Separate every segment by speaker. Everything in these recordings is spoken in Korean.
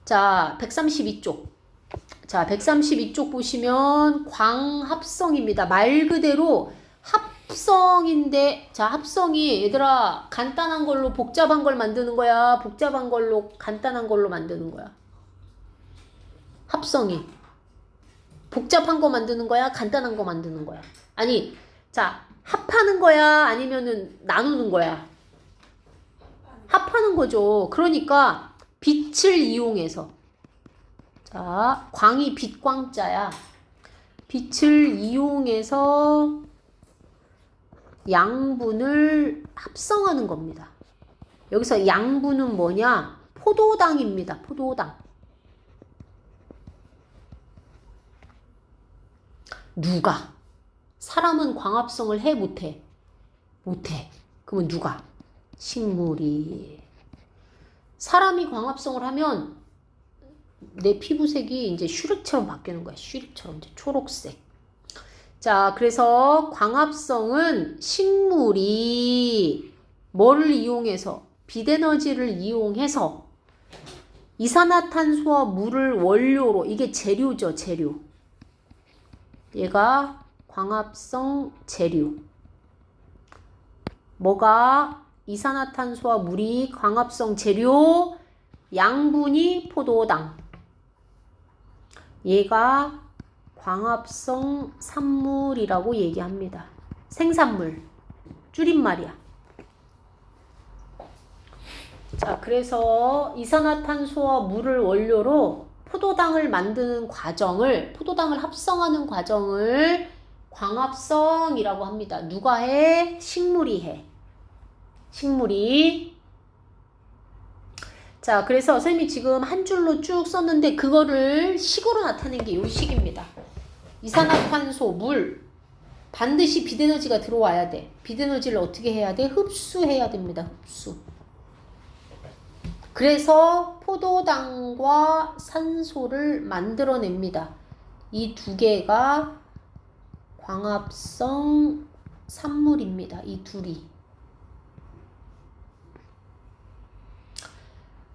Speaker 1: 자, 132쪽. 자, 132쪽 보시면 광합성입니다. 말 그대로 합성인데, 자, 합성이 얘들아 간단한 걸로 복잡한 걸 만드는 거야? 복잡한 걸로 간단한 걸로 만드는 거야? 합성이. 복잡한 거 만드는 거야? 간단한 거 만드는 거야? 아니, 자, 합하는 거야? 아니면은 나누는 거야? 합하는 거죠. 그러니까 빛을 이용해서. 자, 광이 빛광자야. 빛을 이용해서 양분을 합성하는 겁니다. 여기서 양분은 뭐냐? 포도당입니다. 포도당. 누가? 사람은 광합성을 해? 못해? 못해. 그러면 누가? 식물이. 사람이 광합성을 하면 내 피부색이 이제 슈렉처럼 바뀌는 거야. 슈렉처럼 이제 초록색. 자, 그래서 광합성은 식물이 뭐를 이용해서? 빛에너지를 이용해서 이산화탄소와 물을 원료로, 이게 재료죠, 재료. 얘가 광합성 재료. 뭐가? 이산화탄소와 물이 광합성 재료, 양분이 포도당. 얘가 광합성 산물이라고 얘기합니다. 생산물, 줄임말이야. 자, 그래서 이산화탄소와 물을 원료로 포도당을 만드는 과정을, 포도당을 합성하는 과정을 광합성이라고 합니다. 누가 해? 식물이 해. 식물이. 자, 그래서 선생님이 지금 한 줄로 쭉 썼는데 그거를 식으로 나타낸 게 이 식입니다. 이산화탄소, 물. 반드시 빛에너지가 들어와야 돼. 빛에너지를 어떻게 해야 돼? 흡수해야 됩니다. 흡수. 그래서 포도당과 산소를 만들어냅니다. 이 두 개가 광합성 산물입니다. 이 둘이.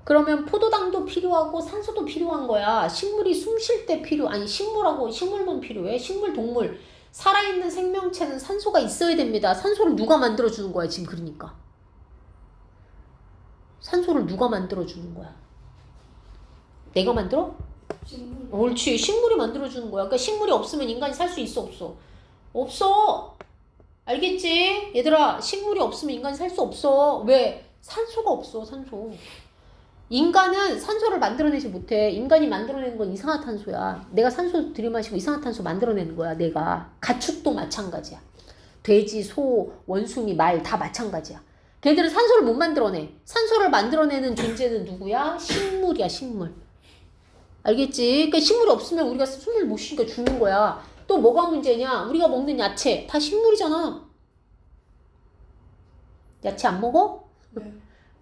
Speaker 1: 그러면 포도당도 필요하고 산소도 필요한 거야. 식물이 숨 쉴 때 아니 식물하고 식물만 필요해. 식물, 동물. 살아있는 생명체는 산소가 있어야 됩니다. 산소를 누가 만들어주는 거야 지금? 그러니까 산소를 누가 만들어주는 거야? 내가 만들어?
Speaker 2: 식물.
Speaker 1: 옳지. 식물이 만들어주는 거야. 그러니까 식물이 없으면 인간이 살 수 있어, 없어? 없어. 알겠지? 얘들아, 식물이 없으면 인간이 살 수 없어. 왜? 산소가 없어. 산소. 인간은 산소를 만들어내지 못해. 인간이 만들어내는 건 이산화탄소야. 내가 산소 들이마시고 이산화탄소 만들어내는 거야. 내가. 가축도 마찬가지야. 돼지, 소, 원숭이, 말 다 마찬가지야. 걔들은 산소를 못 만들어내. 산소를 만들어내는 존재는 누구야? 식물이야. 식물. 알겠지? 그러니까 식물이 없으면 우리가 숨을 못 쉬니까 죽는 거야. 또 뭐가 문제냐? 우리가 먹는 야채 다 식물이잖아. 야채 안 먹어?
Speaker 2: 네.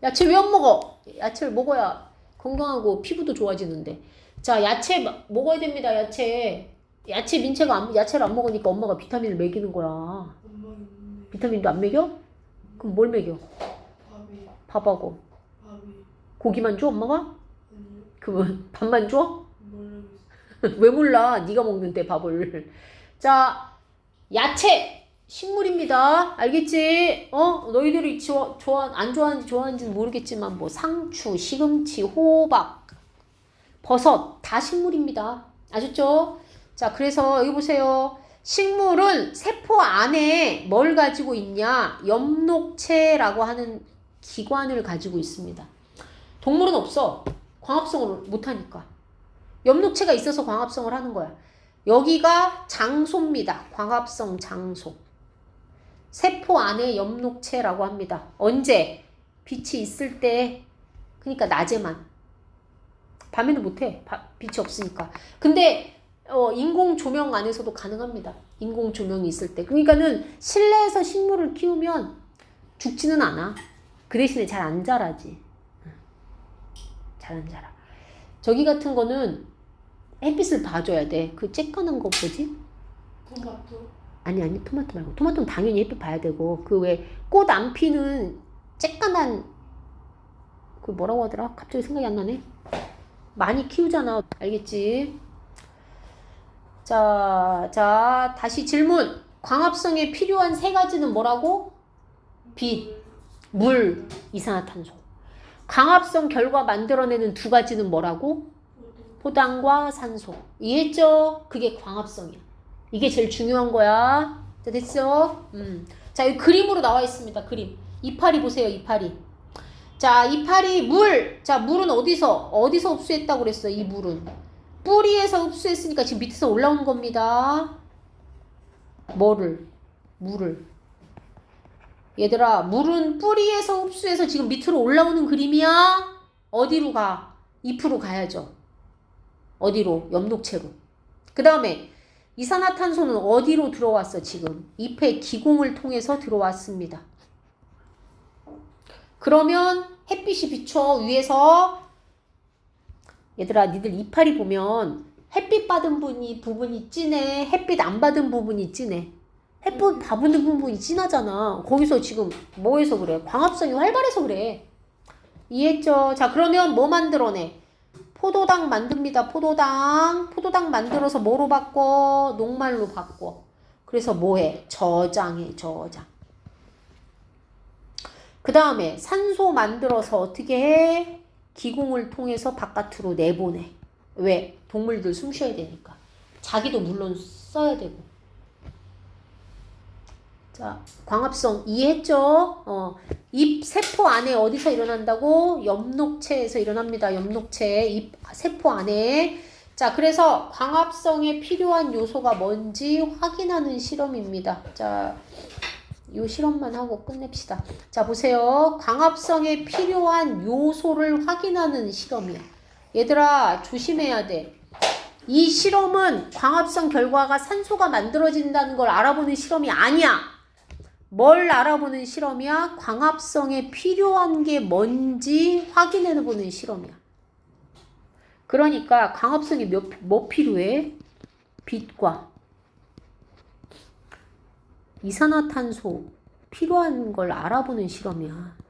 Speaker 1: 야채 왜 안 먹어? 야채를 먹어야 건강하고 피부도 좋아지는데. 자, 야채 먹어야 됩니다. 야채. 야채 민채가 야채를 안 먹으니까 엄마가 비타민을 먹이는 거야.
Speaker 2: 엄마는 없는데.
Speaker 1: 비타민도 안 먹여? 그럼 뭘 먹여?
Speaker 2: 밥이.
Speaker 1: 밥하고.
Speaker 2: 밥이.
Speaker 1: 고기만 줘, 엄마가?
Speaker 2: 아니요.
Speaker 1: 그러면 밥만 줘?
Speaker 2: 모르겠어.
Speaker 1: 왜 몰라? 네가 먹는데 밥을. 자, 야채 식물입니다. 알겠지? 너희들이 안 좋아하는지 좋아하는지는 모르겠지만 뭐 상추, 시금치, 호박, 버섯 다 식물입니다. 아셨죠? 자, 그래서 여기 보세요. 식물은 세포 안에 뭘 가지고 있냐? 엽록체라고 하는 기관을 가지고 있습니다. 동물은 없어. 광합성을 못하니까. 엽록체가 있어서 광합성을 하는 거야. 여기가 장소입니다. 광합성 장소. 세포 안에 엽록체라고 합니다. 언제? 빛이 있을 때, 그러니까 낮에만. 밤에는 못해. 빛이 없으니까. 근데 인공 조명 안에서도 가능합니다. 인공 조명이 있을 때. 그러니까는 실내에서 식물을 키우면 죽지는 않아. 그 대신에 잘 안 자라지. 잘 안 자라. 저기 같은 거는 햇빛을 봐줘야 돼. 그 쬐까는 거 뭐지?
Speaker 2: 토마토.
Speaker 1: 아니 토마토 말고. 토마토는 당연히 햇빛 봐야 되고 그 왜 꽃 안 피는 쬐까만 그 뭐라고 하더라? 갑자기 생각이 안 나네. 많이 키우잖아. 알겠지? 자, 다시 질문. 광합성에 필요한 세 가지는 뭐라고? 빛, 물, 이산화탄소. 광합성 결과 만들어내는 두 가지는 뭐라고? 포당과 산소. 이해했죠? 그게 광합성이야. 이게 제일 중요한 거야. 자, 됐어? 자, 여기 그림으로 나와 있습니다. 그림. 이파리 보세요. 이파리. 자, 이파리 물. 자, 물은 어디서 흡수했다고 그랬어? 이 물은 뿌리에서 흡수했으니까 지금 밑에서 올라온 겁니다. 뭐를? 물을. 얘들아, 물은 뿌리에서 흡수해서 지금 밑으로 올라오는 그림이야? 어디로 가? 잎으로 가야죠. 어디로? 엽록체로. 그 다음에 이산화탄소는 어디로 들어왔어? 지금 잎의 기공을 통해서 들어왔습니다. 그러면 햇빛이 비춰 위에서. 얘들아, 니들 이파리 보면 햇빛 받은 부분이 진해, 햇빛 안 받은 부분이 진해. 햇빛 받은 부분이 진하잖아. 거기서 지금 뭐해서 그래? 광합성이 활발해서 그래. 이해했죠? 자, 그러면 뭐 만들어내? 포도당 만듭니다. 포도당 만들어서 뭐로 바꿔? 녹말로 바꿔. 그래서 뭐해? 저장해. 그 다음에 산소 만들어서 어떻게 해? 기공을 통해서 바깥으로 내보내. 왜? 동물들 숨 쉬어야 되니까. 자기도 물론 써야 되고. 자, 광합성 이해했죠? 잎 세포 안에 어디서 일어난다고? 엽록체에서 일어납니다. 엽록체, 잎 세포 안에. 자, 그래서 광합성에 필요한 요소가 뭔지 확인하는 실험입니다. 자, 이 실험만 하고 끝냅시다. 자, 보세요. 광합성에 필요한 요소를 확인하는 실험이야. 얘들아, 조심해야 돼. 이 실험은 광합성 결과가 산소가 만들어진다는 걸 알아보는 실험이 아니야. 뭘 알아보는 실험이야? 광합성에 필요한 게 뭔지 확인해보는 실험이야. 그러니까 광합성이 뭐 필요해? 빛과 이산화탄소 필요한 걸 알아보는 실험이야.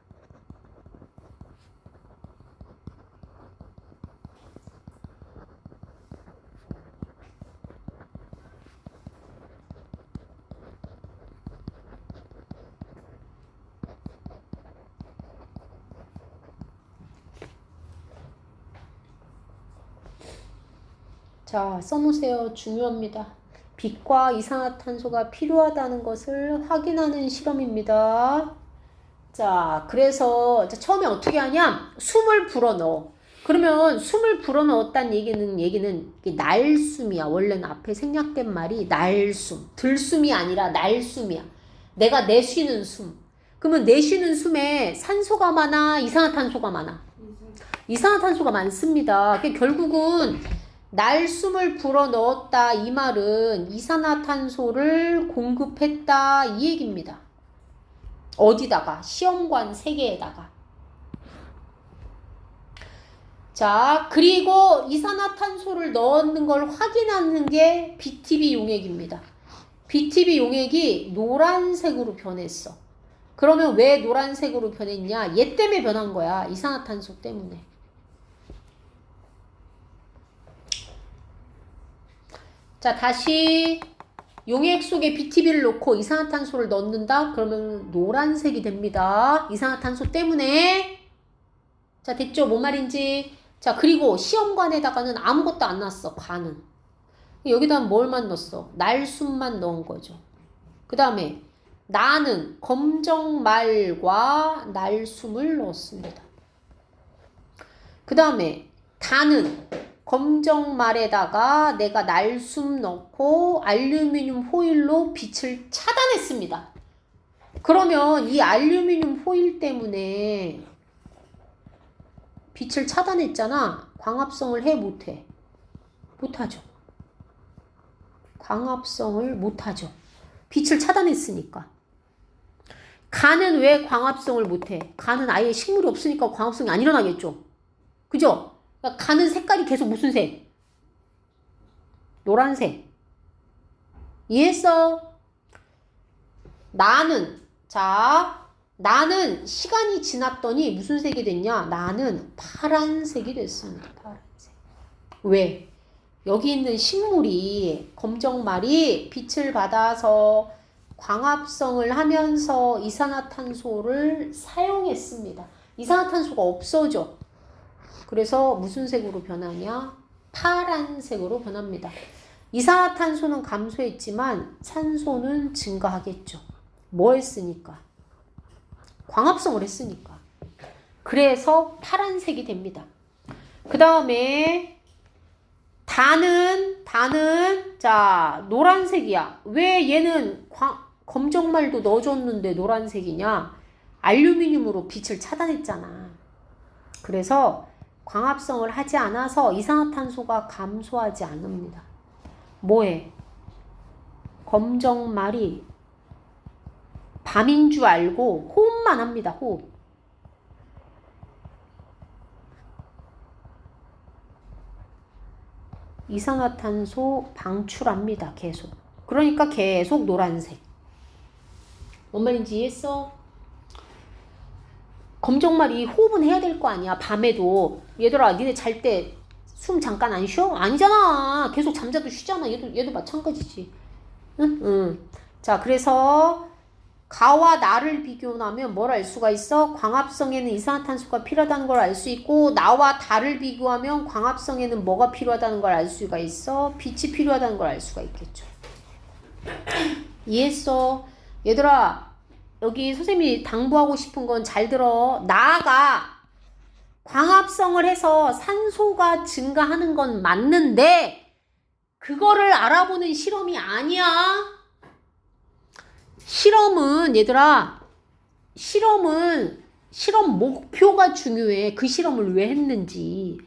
Speaker 1: 자, 써놓으세요. 중요합니다. 빛과 이산화탄소가 필요하다는 것을 확인하는 실험입니다. 자, 그래서 처음에 어떻게 하냐? 숨을 불어넣어. 그러면 숨을 불어넣었다는 얘기는 이게 날숨이야. 원래는 앞에 생략된 말이 날숨. 들숨이 아니라 날숨이야. 내가 내쉬는 숨. 그러면 내쉬는 숨에 산소가 많아? 이산화탄소가 많아? 이산화탄소가 많습니다. 결국은 날숨을 불어넣었다 이 말은 이산화탄소를 공급했다 이 얘기입니다. 어디다가? 시험관 3개에다가. 자, 그리고 이산화탄소를 넣는 걸 확인하는 게 BTB 용액입니다. BTB 용액이 노란색으로 변했어. 그러면 왜 노란색으로 변했냐? 얘 때문에 변한 거야. 이산화탄소 때문에. 자, 다시 용액 속에 BTB를 넣고 이산화탄소를 넣는다? 그러면 노란색이 됩니다. 이산화탄소 때문에. 자, 됐죠? 뭔 말인지. 자, 그리고 시험관에다가는 아무것도 안 넣었어. 관은. 여기다 뭘만 넣었어? 날숨만 넣은 거죠. 그 다음에 나는 검정말과 날숨을 넣었습니다. 그 다음에 다는 검정말에다가 내가 날숨 넣고 알루미늄 호일로 빛을 차단했습니다. 그러면 이 알루미늄 호일 때문에 빛을 차단했잖아. 광합성을 해? 못해? 못하죠. 광합성을 못하죠. 빛을 차단했으니까. 간은 왜 광합성을 못해? 간은 아예 식물이 없으니까 광합성이 안 일어나겠죠. 그죠? 그러니까 간은 색깔이 계속 무슨 색? 노란색. 이해했어? 나는 시간이 지났더니 무슨 색이 됐냐? 나는 파란색이 됐습니다. 파란색. 왜? 여기 있는 식물이 검정말이 빛을 받아서 광합성을 하면서 이산화탄소를 사용했습니다. 이산화탄소가 없어져. 그래서 무슨 색으로 변하냐? 파란색으로 변합니다. 이산화탄소는 감소했지만 산소는 증가하겠죠. 뭐 했으니까? 광합성을 했으니까. 그래서 파란색이 됩니다. 그 다음에 단은 자 노란색이야. 왜 얘는 검정말도 넣어줬는데 노란색이냐? 알루미늄으로 빛을 차단했잖아. 그래서 광합성을 하지 않아서 이산화탄소가 감소하지 않습니다. 뭐해? 검정말이 밤인 줄 알고 호흡만 합니다. 호흡. 이산화탄소 방출합니다. 계속. 그러니까 계속 노란색. 뭔 말인지 이해했어? 검정말이 호흡은 해야 될 거 아니야. 밤에도. 얘들아 니네 잘 때 숨 잠깐 안 쉬어? 아니잖아. 계속 잠자도 쉬잖아. 얘도 마찬가지지. 응? 자, 그래서 가와 나를 비교하면 뭘 알 수가 있어? 광합성에는 이산화탄소가 필요하다는 걸 알 수 있고, 나와 달을 비교하면 광합성에는 뭐가 필요하다는 걸 알 수가 있어? 빛이 필요하다는 걸 알 수가 있겠죠. 이해했어? 얘들아, 여기 선생님이 당부하고 싶은 건 잘 들어. 나가 광합성을 해서 산소가 증가하는 건 맞는데 그거를 알아보는 실험이 아니야. 실험은 얘들아, 실험 목표가 중요해. 그 실험을 왜 했는지.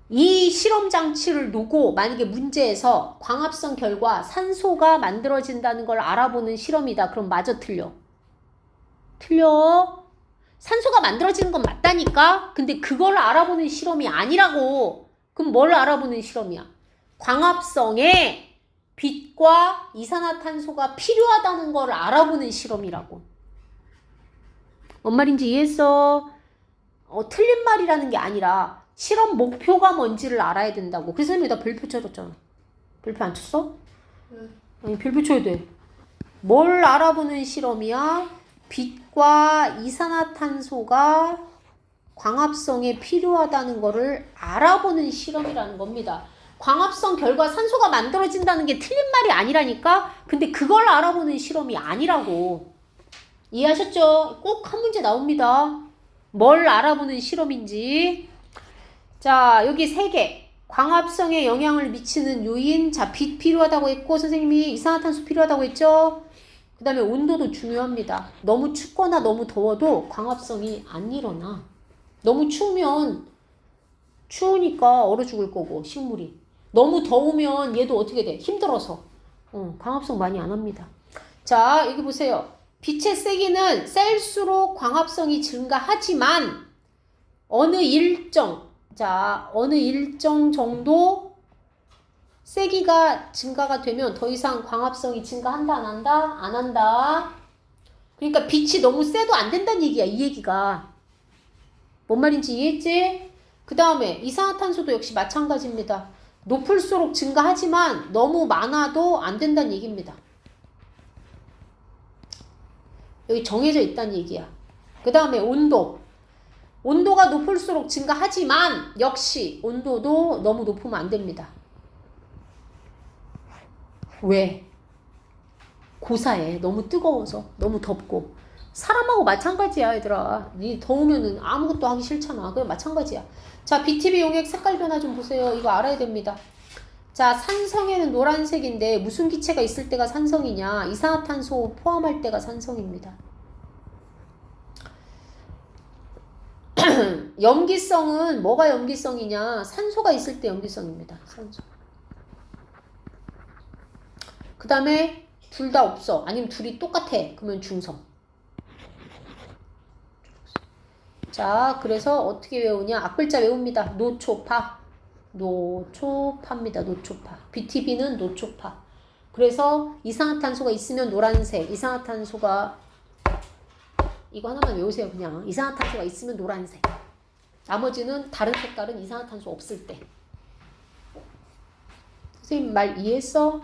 Speaker 1: 이 실험 장치를 놓고 만약에 문제에서 광합성 결과 산소가 만들어진다는 걸 알아보는 실험이다. 그럼 마저 틀려. 틀려. 산소가 만들어지는 건 맞다니까? 근데 그걸 알아보는 실험이 아니라고. 그럼 뭘 알아보는 실험이야? 광합성에 빛과 이산화탄소가 필요하다는 걸 알아보는 실험이라고. 뭔 말인지 이해했어? 틀린 말이라는 게 아니라 실험 목표가 뭔지를 알아야 된다고. 그래서 선생님이 나 별표 쳐줬잖아. 별표 안 쳤어? 아니 별표 쳐야 돼. 뭘 알아보는 실험이야? 빛과 이산화탄소가 광합성에 필요하다는 거를 알아보는 실험이라는 겁니다. 광합성 결과 산소가 만들어진다는 게 틀린 말이 아니라니까? 근데 그걸 알아보는 실험이 아니라고. 이해하셨죠? 꼭 한 문제 나옵니다. 뭘 알아보는 실험인지. 자, 여기 3개. 광합성에 영향을 미치는 요인. 자, 빛 필요하다고 했고, 선생님이 이산화탄소 필요하다고 했죠? 그 다음에 온도도 중요합니다. 너무 춥거나 너무 더워도 광합성이 안 일어나. 너무 추우니까 얼어 죽을 거고, 식물이. 너무 더우면 얘도 어떻게 돼? 힘들어서. 광합성 많이 안 합니다. 자, 여기 보세요. 빛의 세기는 셀수록 광합성이 증가하지만 어느 일정 정도 세기가 증가가 되면 더 이상 광합성이 증가한다 안 한다? 안 한다. 그러니까 빛이 너무 세도 안 된다는 얘기야. 이 얘기가. 뭔 말인지 이해했지? 그 다음에 이산화탄소도 역시 마찬가지입니다. 높을수록 증가하지만 너무 많아도 안 된다는 얘기입니다. 여기 정해져 있다는 얘기야. 그 다음에 온도가 높을수록 증가하지만 역시 온도도 너무 높으면 안 됩니다. 왜? 고사해. 너무 뜨거워서. 너무 덥고. 사람하고 마찬가지야, 얘들아. 니 더우면은 아무것도 하기 싫잖아. 그럼 마찬가지야. 자, BTB 용액 색깔 변화 좀 보세요. 이거 알아야 됩니다. 자, 산성에는 노란색인데 무슨 기체가 있을 때가 산성이냐? 이산화탄소 포함할 때가 산성입니다. 염기성은 뭐가 염기성이냐? 산소가 있을 때 염기성입니다. 산소. 그 다음에 둘 다 없어. 아니면 둘이 똑같아. 그러면 중성. 자, 그래서 어떻게 외우냐? 앞글자 외웁니다. 노초파입니다. 노초파. BTB는 노초파. 그래서 이산화탄소가 있으면 노란색. 이산화탄소가 이거 하나만 외우세요. 그냥 이산화탄소가 있으면 노란색. 나머지는 다른 색깔은 이산화탄소 없을 때. 선생님 말 이해했어?